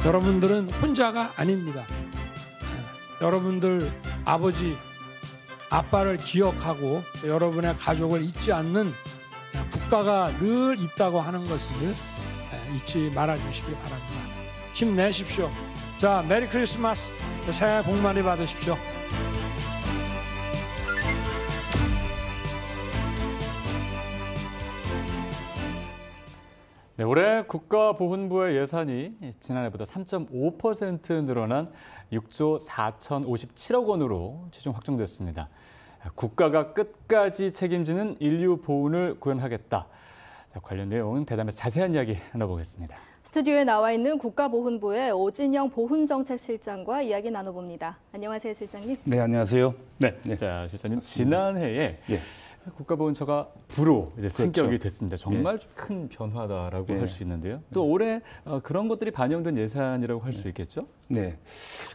여러분들은 혼자가 아닙니다. 여러분들 아버지, 아빠를 기억하고 여러분의 가족을 잊지 않는 국가가 늘 있다고 하는 것을 잊지 말아주시기 바랍니다. 힘내십시오. 자, 메리 크리스마스, 새해 복 많이 받으십시오. 네, 올해 국가보훈부의 예산이 지난해보다 3.5% 늘어난 6조 4,057억 원으로 최종 확정됐습니다. 국가가 끝까지 책임지는 인류 보훈을 구현하겠다. 자, 관련 내용은 대담에서 자세한 이야기 나눠보겠습니다. 스튜디오에 나와 있는 국가보훈부의 오진영 보훈정책실장과 이야기 나눠봅니다. 안녕하세요, 실장님. 네, 안녕하세요. 네. 자, 실장님, 지난해에 국가보훈처가 부로 이제 승격이 됐습니다. 정말 큰 변화다라고 할 수 있는데요. 또 올해 그런 것들이 반영된 예산이라고 할 수 있겠죠? 네,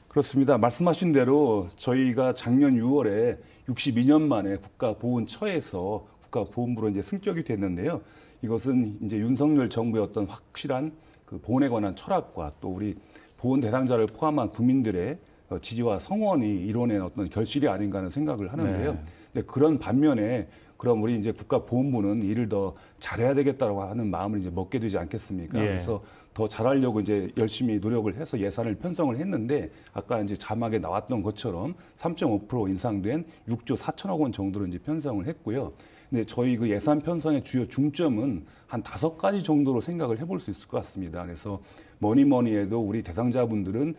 그렇습니다. 말씀하신 대로 저희가 작년 6월에 62년 만에 국가보훈처에서 국가보훈부로 이제 승격이 됐는데요. 이것은 이제 윤석열 정부의 어떤 확실한 그 보훈에 관한 철학과 또 우리 보훈 대상자를 포함한 국민들의 지지와 성원이 이뤄낸 어떤 결실이 아닌가 하는 생각을 하는데요. 네, 그런 반면에 그럼 우리 이제 국가보훈부는 일을 더 잘해야 되겠다라고 하는 마음을 이제 먹게 되지 않겠습니까? 그래서 더 잘하려고 이제 열심히 노력을 해서 예산을 편성을 했는데 아까 이제 자막에 나왔던 것처럼 3.5% 인상된 6조 4천억 원 정도로 이제 편성을 했고요. 근데 저희 그 예산 편성의 주요 중점은 한 5가지 정도로 생각을 해볼 수 있을 것 같습니다. 그래서 뭐니 해도 우리 대상자분들은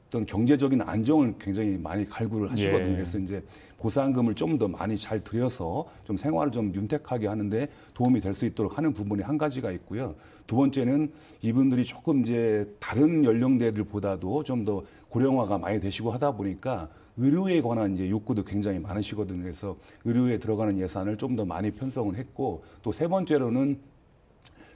어떤 경제적인 안정을 굉장히 많이 갈구를 하시거든요. 그래서 이제 보상금을 좀 더 많이 잘 들여서 좀 생활을 좀 윤택하게 하는데 도움이 될 수 있도록 하는 부분이 한 가지가 있고요. 두 번째는 이분들이 조금 이제 다른 연령대들보다도 좀 더 고령화가 많이 되시고 하다 보니까 의료에 관한 이제 욕구도 굉장히 많으시거든요. 그래서 의료에 들어가는 예산을 좀 더 많이 편성을 했고 또 세 번째로는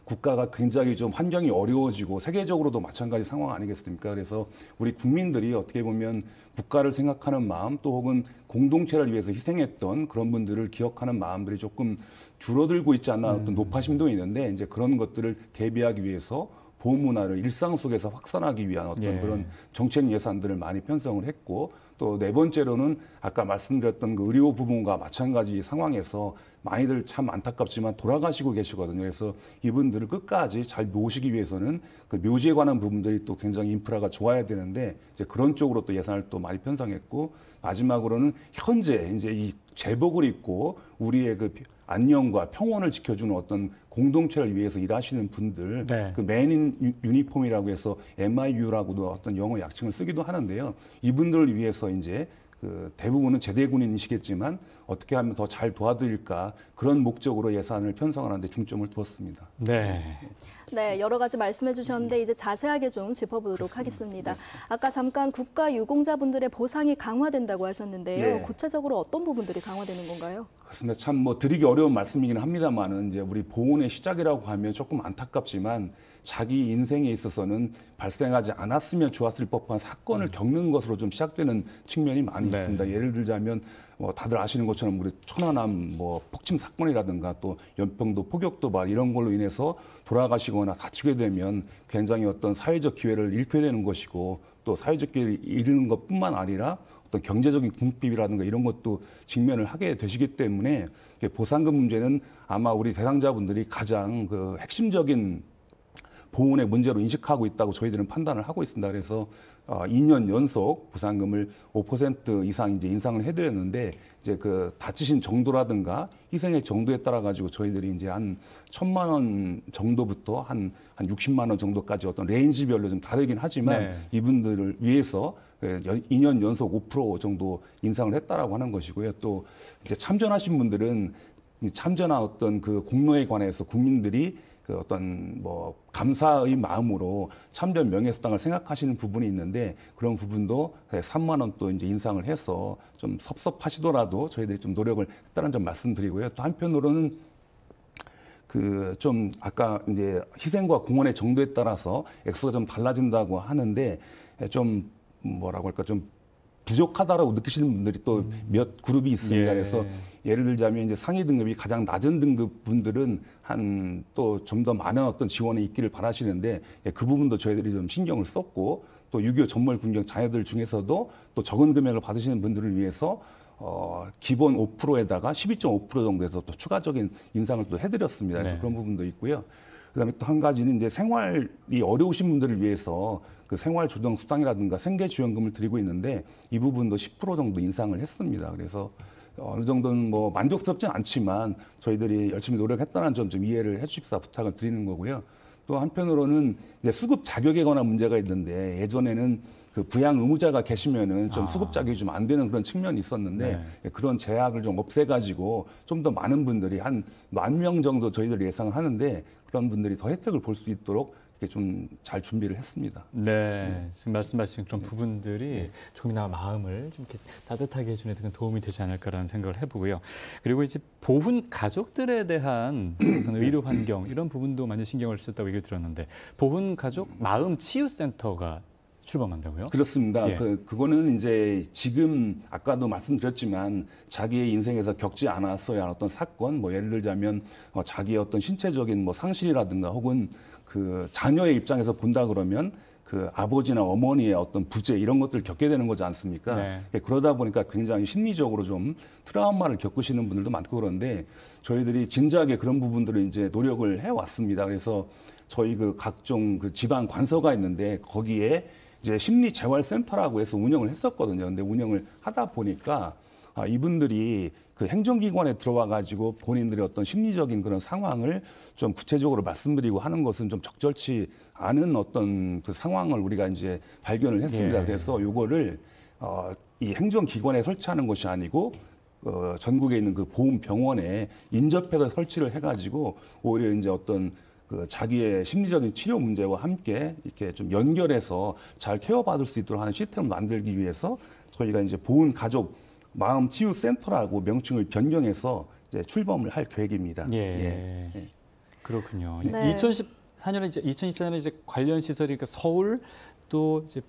국가가 굉장히 좀 환경이 어려워지고 세계적으로도 마찬가지 상황 아니겠습니까? 그래서 우리 국민들이 어떻게 보면 국가를 생각하는 마음 또 혹은 공동체를 위해서 희생했던 그런 분들을 기억하는 마음들이 조금 줄어들고 있지 않나 어떤 노파심도 있는데 이제 그런 것들을 대비하기 위해서 보훈 문화를 일상 속에서 확산하기 위한 어떤 그런 정책 예산들을 많이 편성을 했고 또 네 번째로는 아까 말씀드렸던 그 의료 부분과 마찬가지 상황에서 많이들 참 안타깝지만 돌아가시고 계시거든요. 그래서 이분들을 끝까지 잘 모시기 위해서는 그 묘지에 관한 부분들이 또 굉장히 인프라가 좋아야 되는데 이제 그런 쪽으로 또 예산을 또 많이 편성했고 마지막으로는 현재 이제 이 제복을 입고 우리의 그 안녕과 평온을 지켜주는 어떤 공동체를 위해서 일하시는 분들, 그 맨인 유니폼이라고 해서 MIU라고도 어떤 영어 약칭을 쓰기도 하는데요. 이분들을 위해서 이제 그 대부분은 제대군인이시겠지만 어떻게 하면 더 잘 도와드릴까 그런 목적으로 예산을 편성하는 데 중점을 두었습니다. 네, 여러 가지 말씀해 주셨는데 이제 자세하게 좀 짚어보도록 하겠습니다. 아까 잠깐 국가유공자분들의 보상이 강화된다고 하셨는데요. 구체적으로 어떤 부분들이 강화되는 건가요? 그렇습니다. 참 뭐 드리기 어려운 말씀이긴 합니다만은 이제 우리 보훈의 시작이라고 하면 조금 안타깝지만 자기 인생에 있어서는 발생하지 않았으면 좋았을 법한 사건을 겪는 것으로 좀 시작되는 측면이 많이 있습니다. 예를 들자면 뭐 다들 아시는 것처럼 우리 천안함 뭐 폭침 사건이라든가 또 연평도 포격 도발 이런 걸로 인해서 돌아가시거나 다치게 되면 굉장히 어떤 사회적 기회를 잃게 되는 것이고 또 사회적 기회를 잃는 것뿐만 아니라 어떤 경제적인 궁핍이라든가 이런 것도 직면을 하게 되시기 때문에 보상금 문제는 아마 우리 대상자분들이 가장 그 핵심적인 보훈의 문제로 인식하고 있다고 저희들은 판단을 하고 있습니다. 그래서 2년 연속 보상금을 5% 이상 이제 인상을 해드렸는데 이제 그 다치신 정도라든가 희생의 정도에 따라 가지고 저희들이 이제 한 1,000만 원 정도부터 한 60만 원 정도까지 어떤 레인지별로 좀 다르긴 하지만 이분들을 위해서 2년 연속 5% 정도 인상을 했다라고 하는 것이고요. 또 이제 참전하신 분들은 참전한 어떤 그 공로에 관해서 국민들이 그 어떤 뭐 감사의 마음으로 참전 명예수당을 생각하시는 부분이 있는데 그런 부분도 3만 원 또 이제 인상을 해서 좀 섭섭하시더라도 저희들이 좀 노력을 했다는 점 말씀드리고요. 또 한편으로는 그 좀 아까 이제 희생과 공헌의 정도에 따라서 액수가 좀 달라진다고 하는데 좀 뭐라고 할까 좀 부족하다라고 느끼시는 분들이 또 몇 그룹이 있습니다. 예. 그래서 예를 들자면 이제 상위 등급이 가장 낮은 등급 분들은 한 또 좀 더 많은 어떤 지원이 있기를 바라시는데 그 부분도 저희들이 좀 신경을 썼고 또 유교 전몰 군경 자녀들 중에서도 또 적은 금액을 받으시는 분들을 위해서 기본 5%에다가 12.5% 정도에서 또 추가적인 인상을 또 해드렸습니다. 그래서 네. 그런 부분도 있고요. 그다음에 또 한 가지는 이제 생활이 어려우신 분들을 위해서 그 생활 조정 수당이라든가 생계 지원금을 드리고 있는데 이 부분도 10% 정도 인상을 했습니다. 그래서 어느 정도는 뭐 만족스럽진 않지만 저희들이 열심히 노력했다는 점 좀 이해를 해주십사 부탁을 드리는 거고요. 또 한편으로는 이제 수급 자격에 관한 문제가 있는데 예전에는 그 부양 의무자가 계시면은 좀 수급 자격이 좀 안 되는 그런 측면이 있었는데 그런 제약을 좀 없애가지고 좀 더 많은 분들이 한 10,000명 정도 저희들이 예상을 하는데 그런 분들이 더 혜택을 볼 수 있도록 이렇게 좀 잘 준비를 했습니다. 네, 지금 말씀하신 그런 부분들이 조금이나마 마음을 좀 이렇게 따뜻하게 해주는 데 도움이 되지 않을까라는 생각을 해보고요. 그리고 이제 보훈 가족들에 대한 어떤 의료 환경 이런 부분도 많이 신경을 쓰셨다고 얘기를 들었는데 보훈 가족 마음 치유 센터가 출범한다고요? 그렇습니다. 예. 그거는 이제 지금 아까도 말씀드렸지만 자기의 인생에서 겪지 않았어야 할 어떤 사건, 뭐 예를 들자면 자기의 어떤 신체적인 뭐 상실이라든가 혹은 그 자녀의 입장에서 본다 그러면 그 아버지나 어머니의 어떤 부재 이런 것들을 겪게 되는 거지 않습니까? 네. 그러다 보니까 굉장히 심리적으로 좀 트라우마를 겪으시는 분들도 많고 그런데 저희들이 진지하게 그런 부분들을 이제 노력을 해왔습니다. 그래서 저희 그 각종 그 지방 관서가 있는데 거기에 이제 심리재활센터라고 해서 운영을 했었거든요. 근데 운영을 하다 보니까 이분들이 그 행정기관에 들어와 가지고 본인들의 어떤 심리적인 그런 상황을 좀 구체적으로 말씀드리고 하는 것은 좀 적절치 않은 어떤 그 상황을 우리가 이제 발견을 했습니다. 예. 그래서 요거를 이 행정기관에 설치하는 것이 아니고 전국에 있는 그 보훈병원에 인접해서 설치를 해가지고 오히려 이제 어떤 그 자기의 심리적인 치료 문제와 함께 이렇게 좀 연결해서 잘 케어받을 수 있도록 하는 시스템을 만들기 위해서 저희가 이제 보훈 가족 마음 치유 센터라고 명칭을 변경해서 이제 출범을 할 계획입니다. 예. 예. 그렇군요. 네. 2024년에 이제 관련 시설이 그러니까 서울 또 이제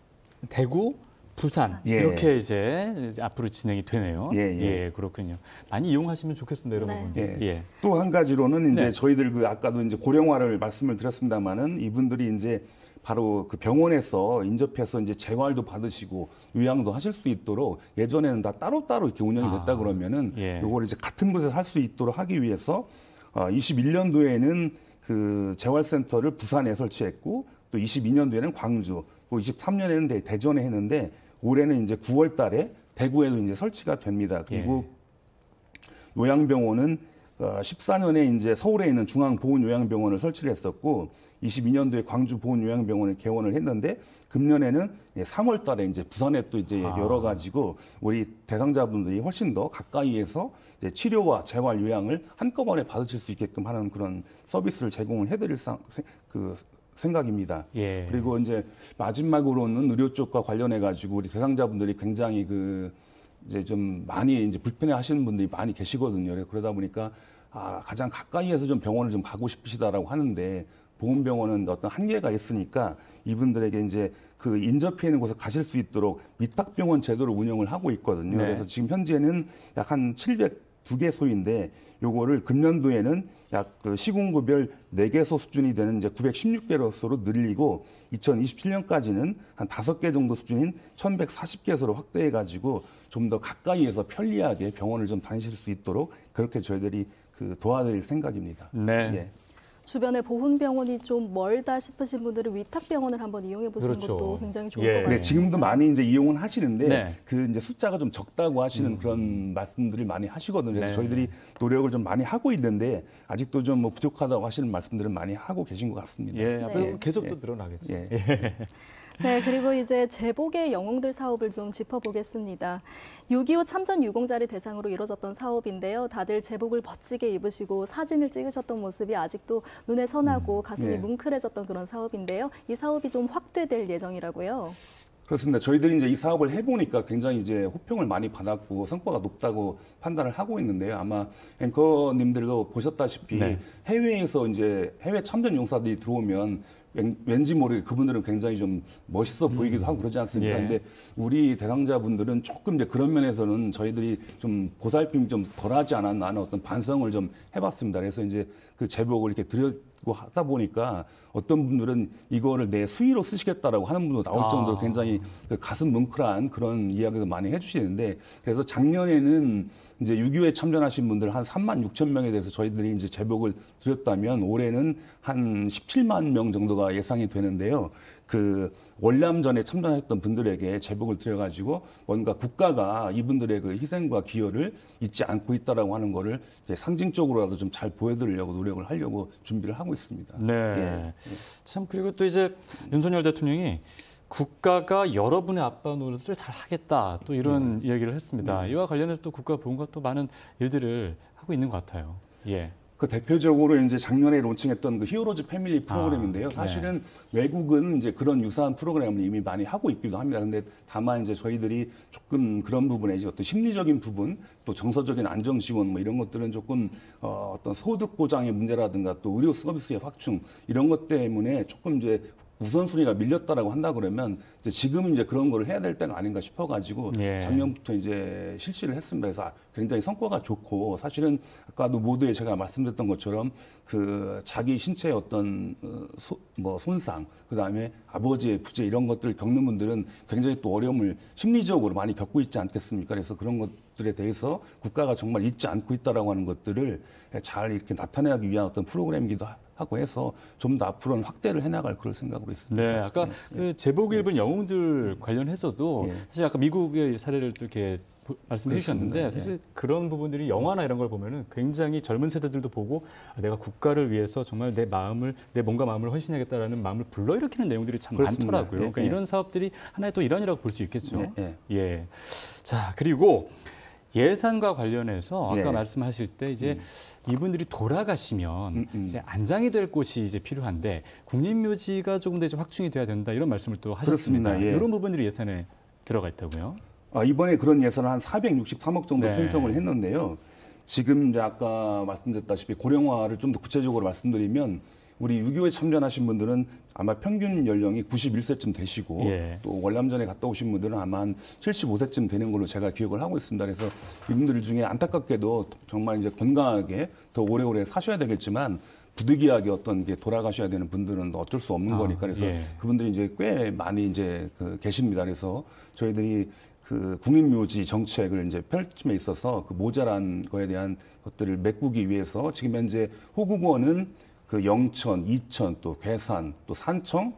대구, 부산 예. 이렇게 이제 앞으로 진행이 되네요. 예. 그렇군요. 많이 이용하시면 좋겠습니다, 이런 네. 부분. 예. 또 한 가지로는 이제 네. 저희들 그 아까도 이제 고령화를 말씀을 드렸습니다만은 이분들이 이제 바로 그 병원에서 인접해서 이제 재활도 받으시고 요양도 하실 수 있도록 예전에는 다 따로따로 이렇게 운영이 됐다 그러면은 예. 요걸 이제 같은 곳에서 할 수 있도록 하기 위해서 21년도에는 그 재활센터를 부산에 설치했고 또 22년도에는 광주, 또 23년에는 대전에 했는데 올해는 이제 9월 달에 대구에도 이제 설치가 됩니다. 그리고 요양병원은 14년에 이제 서울에 있는 중앙보훈요양병원을 설치를 했었고 22년도에 광주 보훈요양병원을 개원을 했는데 금년에는 3월 달에 이제 부산에 또 이제 열어가지고 우리 대상자분들이 훨씬 더 가까이에서 이제 치료와 재활 요양을 한꺼번에 받으실 수 있게끔 하는 그런 서비스를 제공을 해드릴 생각입니다. 예. 그리고 이제 마지막으로는 의료 쪽과 관련해 가지고 우리 대상자분들이 굉장히 이제 좀 많이 이제 불편해하시는 분들이 많이 계시거든요. 그러다 보니까 가장 가까이에서 좀 병원을 좀 가고 싶으시다라고 하는데 보훈병원은 어떤 한계가 있으니까 이분들에게 이제 그 인접해 있는 곳에 가실 수 있도록 위탁병원 제도를 운영을 하고 있거든요. 네. 그래서 지금 현재는 약 한 702개소인데 요거를 금년도에는 약 그 시군구별 4개소 수준이 되는 이제 916개소로 늘리고 2027년까지는 한 5개 정도 수준인 1140개소로 확대해 가지고 좀 더 가까이에서 편리하게 병원을 좀 다니실 수 있도록 그렇게 저희들이 도와드릴 생각입니다. 네. 예. 주변에 보훈병원이 좀 멀다 싶으신 분들은 위탁병원을 한번 이용해 보시는 그렇죠. 것도 굉장히 좋을 예. 것 네, 같습니다. 네, 지금도 많이 이제 이용은 하시는데 네. 그 이제 숫자가 좀 적다고 하시는 그런 말씀들을 많이 하시거든요. 그래서 네. 저희들이 노력을 좀 많이 하고 있는데 아직도 좀 뭐 부족하다고 하시는 말씀들은 많이 하고 계신 것 같습니다. 예, 앞으로 네. 계속 또 늘어나겠죠. 예. 네, 그리고 이제 제복의 영웅들 사업을 좀 짚어보겠습니다. 6.25 참전 유공자를 대상으로 이루어졌던 사업인데요. 다들 제복을 멋지게 입으시고 사진을 찍으셨던 모습이 아직도 눈에 선하고 가슴이 네. 뭉클해졌던 그런 사업인데요. 이 사업이 좀 확대될 예정이라고요. 그렇습니다. 저희들이 이제 이 사업을 해보니까 굉장히 이제 호평을 많이 받았고 성과가 높다고 판단을 하고 있는데요. 아마 앵커님들도 보셨다시피 네. 해외에서 이제 해외 참전 용사들이 들어오면 왠지 모르게 그분들은 굉장히 좀 멋있어 보이기도 하고 그러지 않습니까? 예. 근데 우리 대상자분들은 조금 이제 그런 면에서는 저희들이 좀 보살핌이 좀 덜하지 않았나 하는 어떤 반성을 좀 해봤습니다. 그래서 이제 그 제복을 이렇게 드리고 하다 보니까 어떤 분들은 이거를 내 수의로 쓰시겠다라고 하는 분도 나올 정도로 굉장히 그 가슴 뭉클한 그런 이야기도 많이 해주시는데 그래서 작년에는 이제 6.25에 참전하신 분들 한 3만 6천 명에 대해서 저희들이 이제 제복을 드렸다면 올해는 한 17만 명 정도가 예상이 되는데요. 그 월남전에 참전하셨던 분들에게 제복을 드려가지고 뭔가 국가가 이분들의 그 희생과 기여를 잊지 않고 있다라고 하는 거를 이제 상징적으로라도 좀 잘 보여드리려고 노력을 하려고 준비를 하고 있습니다. 네. 예. 참 그리고 또 이제 윤석열 대통령이 국가가 여러분의 아빠 노릇을 잘 하겠다 또 이런 이야기를 했습니다. 이와 관련해서 또 국가보훈과 또 많은 일들을 하고 있는 것 같아요. 예. 그 대표적으로 이제 작년에 론칭했던 그 히어로즈 패밀리 프로그램인데요. 사실은 외국은 이제 그런 유사한 프로그램을 이미 많이 하고 있기도 합니다. 근데 다만 이제 저희들이 조금 그런 부분에 이제 어떤 심리적인 부분, 또 정서적인 안정 지원 뭐 이런 것들은 조금 어떤 소득 보장의 문제라든가 또 의료 서비스의 확충 이런 것 때문에 조금 이제 우선순위가 밀렸다라고 한다 그러면 이제 지금은 이제 그런 거를 해야 될 때가 아닌가 싶어가지고 예. 작년부터 이제 실시를 했습니다. 그래서 굉장히 성과가 좋고 사실은 아까도 모두에 제가 말씀드렸던 것처럼 그 자기 신체의 어떤 손상, 그 다음에 아버지의 부재 이런 것들을 겪는 분들은 굉장히 또 어려움을 심리적으로 많이 겪고 있지 않겠습니까? 그래서 그런 것들에 대해서 국가가 정말 잊지 않고 있다라고 하는 것들을 잘 이렇게 나타내기 위한 어떤 프로그램이기도 하고 해서 좀 더 앞으로는 확대를 해나갈 그럴 생각으로 있습니다. 네, 아까 그 제복 입은 영웅들 관련해서도 사실 아까 미국의 사례를 또 이렇게 말씀해 주셨는데 사실 그런 부분들이 영화나 이런 걸 보면은 굉장히 젊은 세대들도 보고 내가 국가를 위해서 정말 내 몸과 마음을 헌신하겠다라는 마음을 불러일으키는 내용들이 참 그렇습니다. 많더라고요. 그러니까 이런 사업들이 하나의 또 일환이라고 볼 수 있겠죠. 예. 자, 그리고 예산과 관련해서 아까 말씀하실 때 이제 이분들이 돌아가시면 이제 안장이 될 곳이 이제 필요한데 국립묘지가 조금 더 이제 확충이 돼야 된다 이런 말씀을 또 하셨습니다. 그렇습니다. 예. 이런 부분들이 예산에 들어가 있다고요? 이번에 그런 예산을 한 463억 정도 네. 편성을 했는데요. 지금 이제 아까 말씀드렸다시피 고령화를 좀 더 구체적으로 말씀드리면 우리 6.25에 참전하신 분들은 아마 평균 연령이 91세쯤 되시고 또 월남전에 갔다 오신 분들은 아마 한 75세쯤 되는 걸로 제가 기억을 하고 있습니다. 그래서 이분들 중에 안타깝게도 정말 이제 건강하게 더 오래오래 사셔야 되겠지만 부득이하게 어떤 게 돌아가셔야 되는 분들은 어쩔 수 없는 거니까 그래서 그분들이 이제 꽤 많이 이제 계십니다. 그래서 저희들이 그 국립묘지 정책을 이제 펼침에 있어서 그 모자란 거에 대한 것들을 메꾸기 위해서 지금 현재 호국원은 그 영천, 이천, 또 괴산, 또 산청,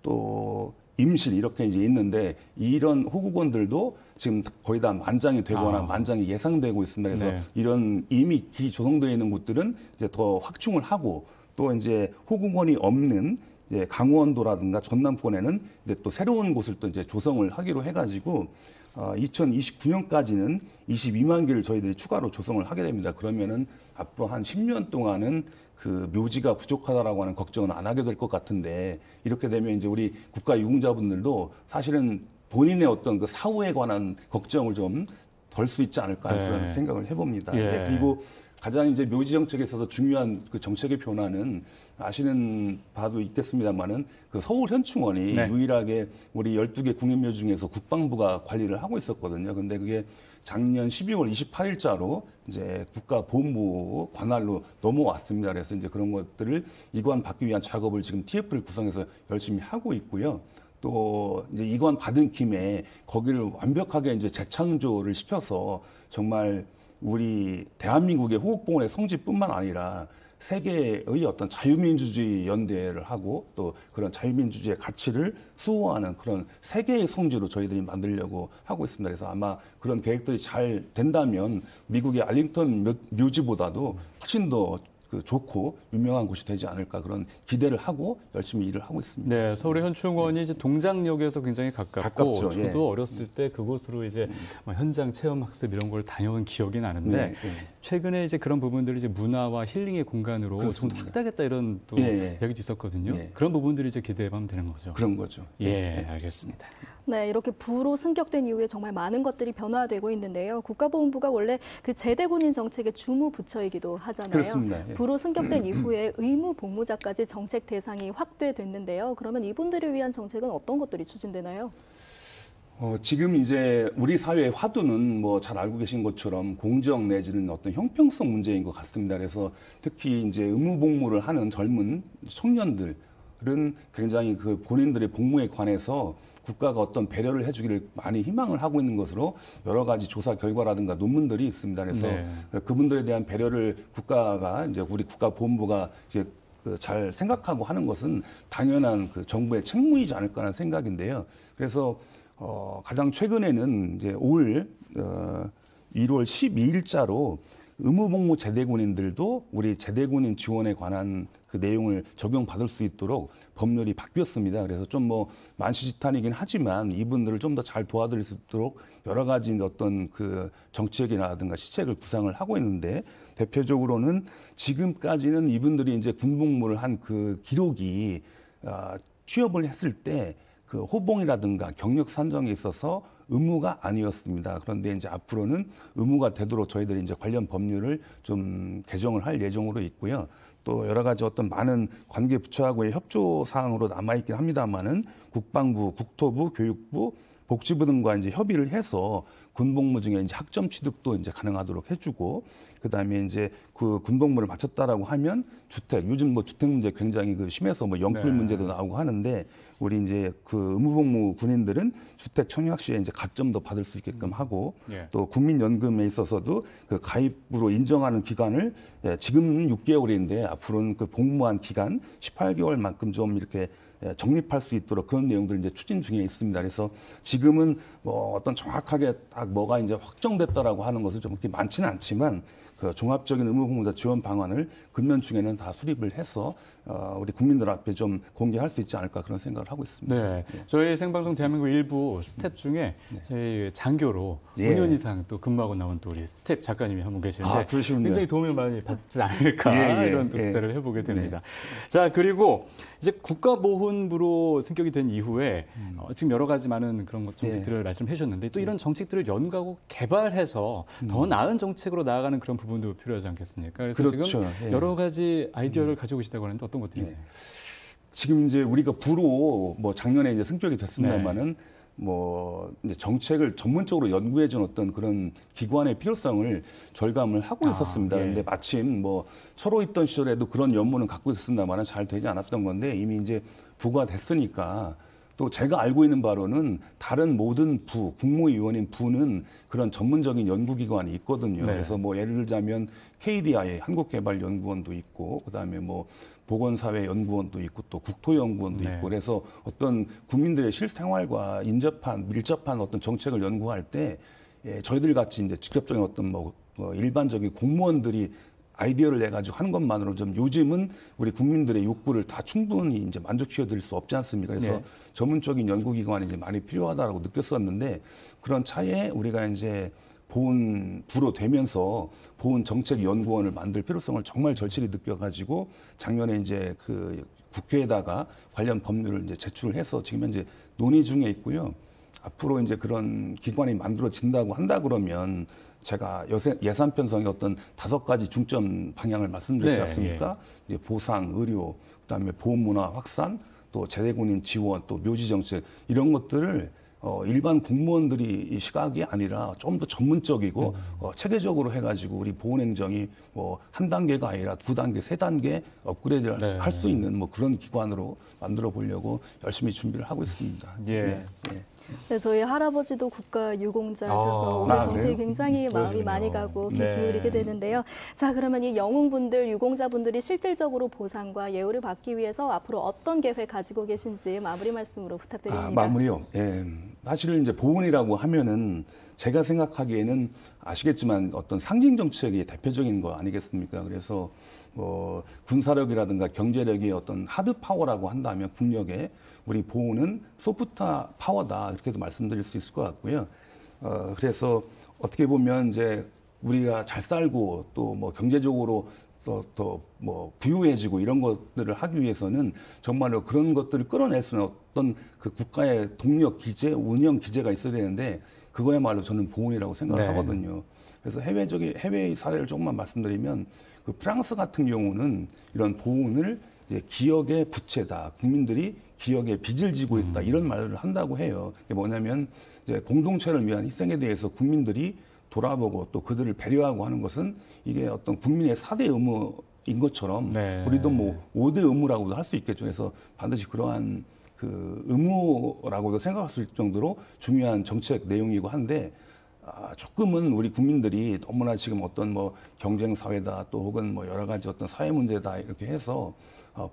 또 임실 이렇게 이제 있는데 이런 호국원들도 지금 거의 다 만장이 되거나 만장이 예상되고 있습니다. 그래서 이런 이미 기조성되어 있는 곳들은 이제 더 확충을 하고 또 이제 호국원이 없는 이제 강원도라든가 전남권에는 이제 또 새로운 곳을 또 이제 조성을 하기로 해가지고 2029년까지는 22만 개를 저희들이 추가로 조성을 하게 됩니다. 그러면은 앞으로 한 10년 동안은 그 묘지가 부족하다라고 하는 걱정은 안 하게 될 것 같은데 이렇게 되면 이제 우리 국가 유공자분들도 사실은 본인의 어떤 그 사후에 관한 걱정을 좀 덜 수 있지 않을까 그런 생각을 해봅니다. 그리고 가장 이제 묘지 정책에 있어서 중요한 그 정책의 변화는 아시는 바도 있겠습니다만은 그 서울 현충원이 유일하게 우리 12개 국립묘지 중에서 국방부가 관리를 하고 있었거든요. 근데 그게 작년 12월 28일자로 이제 국가보훈부 관할로 넘어왔습니다. 그래서 이제 그런 것들을 이관받기 위한 작업을 지금 TF를 구성해서 열심히 하고 있고요. 또 이제 이관 받은 김에 거기를 완벽하게 이제 재창조를 시켜서 정말 우리 대한민국의 호국보훈의 성지뿐만 아니라 세계의 어떤 자유민주주의 연대를 하고 또 그런 자유민주주의의 가치를 수호하는 그런 세계의 성지로 저희들이 만들려고 하고 있습니다. 그래서 아마 그런 계획들이 잘 된다면 미국의 알링턴 묘지보다도 훨씬 더 그 좋고 유명한 곳이 되지 않을까 그런 기대를 하고 열심히 일을 하고 있습니다. 네, 서울의 현충원이 이제 동작역에서 굉장히 가깝고 가깝죠. 저도 예. 어렸을 때 그곳으로 이제 뭐 현장 체험 학습 이런 걸 다녀온 기억이 나는데 네, 네. 최근에 이제 그런 부분들이 이제 문화와 힐링의 공간으로 좀 더 확대하겠다 이런 또 예. 이야기도 있었거든요. 예. 그런 부분들이 이제 기대해보면 되는 거죠. 그런 거죠. 예, 알겠습니다. 네, 이렇게 부로 승격된 이후에 정말 많은 것들이 변화되고 있는데요. 국가보훈부가 원래 그 제대군인 정책의 주무 부처이기도 하잖아요. 그렇습니다. 예. 부로 승격된 이후에 의무 복무자까지 정책 대상이 확대됐는데요. 그러면 이분들을 위한 정책은 어떤 것들이 추진되나요? 지금 이제 우리 사회의 화두는 뭐 잘 알고 계신 것처럼 공정 내지는 어떤 형평성 문제인 것 같습니다. 그래서 특히 이제 의무 복무를 하는 젊은 청년들은 굉장히 그 본인들의 복무에 관해서 국가가 어떤 배려를 해주기를 많이 희망을 하고 있는 것으로 여러 가지 조사 결과라든가 논문들이 있습니다. 그래서 네. 그분들에 대한 배려를 국가가 이제 우리 국가보훈부가 이제 잘 생각하고 하는 것은 당연한 그 정부의 책무이지 않을까 하는 생각인데요. 그래서 가장 최근에는 이제 올 1월 12일자로 의무복무 제대군인들도 우리 제대군인 지원에 관한 그 내용을 적용받을 수 있도록 법률이 바뀌었습니다. 그래서 좀 뭐 만시지탄이긴 하지만 이분들을 좀 더 잘 도와드릴 수 있도록 여러 가지 어떤 그 정책이라든가 시책을 구상을 하고 있는데 대표적으로는 지금까지는 이분들이 이제 군복무를 한 그 기록이 취업을 했을 때 그 호봉이라든가 경력 산정에 있어서 의무가 아니었습니다. 그런데 이제 앞으로는 의무가 되도록 저희들이 이제 관련 법률을 좀 개정을 할 예정으로 있고요. 또 여러 가지 어떤 많은 관계 부처하고의 협조 사항으로 남아있긴 합니다만은 국방부, 국토부, 교육부, 복지부 등과 이제 협의를 해서 군복무 중에 이제 학점 취득도 이제 가능하도록 해주고 그다음에 이제 그 군복무를 마쳤다라고 하면 주택 요즘 뭐 주택 문제 굉장히 그 심해서 뭐 영끌 네. 문제도 나오고 하는데 우리 이제 그 의무복무 군인들은 주택 청약 시에 이제 가점도 받을 수 있게끔 하고 예. 또 국민연금에 있어서도 그 가입으로 인정하는 기간을 지금 6개월인데 앞으로는 그 복무한 기간 18개월만큼 좀 이렇게 정립할 수 있도록 그런 내용들 이제 추진 중에 있습니다. 그래서 지금은 뭐 어떤 정확하게 딱 뭐가 이제 확정됐다라고 하는 것은 좀 그렇게 많지는 않지만 그 종합적인 의무복무자 지원 방안을 금년 중에는 다 수립을 해서 우리 국민들 앞에 좀 공개할 수 있지 않을까 그런 생각을 하고 있습니다. 네, 저희 생방송 대한민국 일부 스텝 중에 저희 장교로 예. 5년 이상 또 근무하고 나온 또 우리 스텝 작가님이 한 분 계시는데 그러시군요. 굉장히 도움을 많이 받지 않을까 예, 예, 이런 또 예. 기대를 해보게 됩니다. 자, 그리고 이제 국가보훈부로 승격이 된 이후에 지금 여러 가지 많은 그런 정책들을 말씀해 주셨는데 또 이런 정책들을 연구하고 개발해서 더 나은 정책으로 나아가는 그런 부분도 필요하지 않겠습니까? 그래서 그렇죠. 지금 예. 여러 가지 아이디어를 가지고 계시다고 하는데 어떤 것들이요? 예. 지금 이제 우리가 부로 뭐 작년에 이제 승격이 됐습니다만은 뭐 이제 정책을 전문적으로 연구해 준 어떤 그런 기관의 필요성을 절감을 하고 있었습니다. 예. 근데 마침 뭐 처로 있던 시절에도 그런 연문은 갖고 있었습니다만은 잘 되지 않았던 건데 이미 이제 부가 됐으니까 또 제가 알고 있는 바로는 다른 모든 부, 국무위원인 부는 그런 전문적인 연구기관이 있거든요. 네. 그래서 뭐 예를 들자면 KDI 한국개발연구원도 있고 그다음에 뭐 보건사회연구원도 있고 또 국토연구원도 네. 있고 그래서 어떤 국민들의 실생활과 밀접한 어떤 정책을 연구할 때 저희들 같이 이제 직접적인 어떤 뭐 일반적인 공무원들이 아이디어를 내가지고 하는 것만으로 좀 요즘은 우리 국민들의 욕구를 다 충분히 이제 만족시켜드릴 수 없지 않습니까? 그래서 네. 전문적인 연구기관이 이제 많이 필요하다라고 느꼈었는데 그런 차에 우리가 이제 보훈부로 되면서 보훈정책연구원을 만들 필요성을 정말 절실히 느껴가지고 작년에 이제 그 국회에다가 관련 법률을 이제 제출을 해서 지금 현재 논의 중에 있고요. 앞으로 이제 그런 기관이 만들어진다고 한다 그러면 제가 예산 편성의 어떤 5가지 중점 방향을 말씀드렸지 네, 않습니까? 이제 보상, 의료, 그다음에 보훈문화 확산, 또 제대군인 지원, 또 묘지 정책 이런 것들을 일반 공무원들이 이 시각이 아니라 좀 더 전문적이고 체계적으로 해가지고 우리 보훈행정이 뭐 한 단계가 아니라 2단계, 3단계 업그레이드를 네. 할 수 있는 뭐 그런 기관으로 만들어 보려고 열심히 준비를 하고 있습니다. 예. 네, 저희 할아버지도 국가유공자셔서 오늘 정책이 그래요? 굉장히 마음이 그러시군요. 많이 가고 귀 네. 기울이게 되는데요. 자, 그러면 이 영웅분들, 유공자분들이 실질적으로 보상과 예우를 받기 위해서 앞으로 어떤 계획 가지고 계신지 마무리 말씀으로 부탁드립니다. 마무리요. 예. 사실 이제 보훈이라고 하면은 제가 생각하기에는 아시겠지만 어떤 상징 정책의 대표적인 거 아니겠습니까? 그래서 뭐 군사력이라든가 경제력이 어떤 하드 파워라고 한다면 국력에 우리 보훈은 소프트 파워다 이렇게도 말씀드릴 수 있을 것 같고요. 그래서 어떻게 보면 이제 우리가 잘 살고 또 뭐 경제적으로 또 뭐 부유해지고 이런 것들을 하기 위해서는 정말로 그런 것들을 끌어낼 수 있는 어떤 그 국가의 동력 기제, 운영 기제가 있어야 되는데 그거야말로 저는 보훈이라고 생각을 네. 하거든요. 그래서 해외 사례를 조금만 말씀드리면 그 프랑스 같은 경우는 이런 보훈을 이제 기억의 부채다. 국민들이 기억에 빚을 지고 있다. 이런 말을 한다고 해요. 그게 뭐냐면 이제 공동체를 위한 희생에 대해서 국민들이 돌아보고 또 그들을 배려하고 하는 것은 이게 어떤 국민의 4대 의무인 것처럼 네. 우리도 뭐 5대 의무라고도 할 수 있겠죠. 그래서 반드시 그러한 그 의무라고도 생각할 수 있을 정도로 중요한 정책 내용이고 한데 조금은 우리 국민들이 너무나 지금 어떤 뭐 경쟁 사회다 또 혹은 뭐 여러 가지 어떤 사회 문제다 이렇게 해서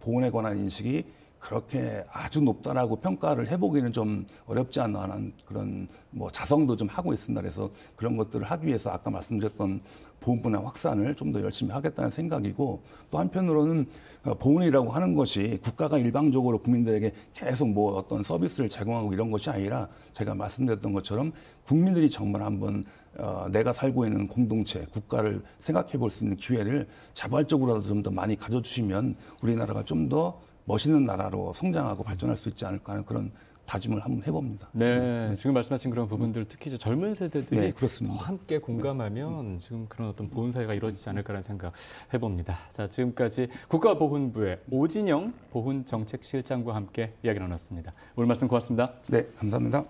보훈에 관한 인식이 그렇게 아주 높다라고 평가를 해보기는 좀 어렵지 않나 하는 그런 뭐 자성도 좀 하고 있습니다. 그래서 그런 것들을 하기 위해서 아까 말씀드렸던 보훈 분야 확산을 좀 더 열심히 하겠다는 생각이고 또 한편으로는 보훈이라고 하는 것이 국가가 일방적으로 국민들에게 계속 뭐 어떤 서비스를 제공하고 이런 것이 아니라 제가 말씀드렸던 것처럼 국민들이 정말 한번 내가 살고 있는 공동체, 국가를 생각해 볼 수 있는 기회를 자발적으로라도 좀 더 많이 가져주시면 우리나라가 좀 더 멋있는 나라로 성장하고 발전할 수 있지 않을까 하는 그런 다짐을 한번 해봅니다. 네, 지금 말씀하신 그런 부분들 특히 이제 젊은 세대들이 네, 그렇습니다. 더 함께 공감하면 지금 그런 어떤 보훈 사회가 이루어지지 않을까라는 생각 해봅니다. 자, 지금까지 국가보훈부의 오진영 보훈정책실장과 함께 이야기 나눴습니다. 오늘 말씀 고맙습니다. 네, 감사합니다.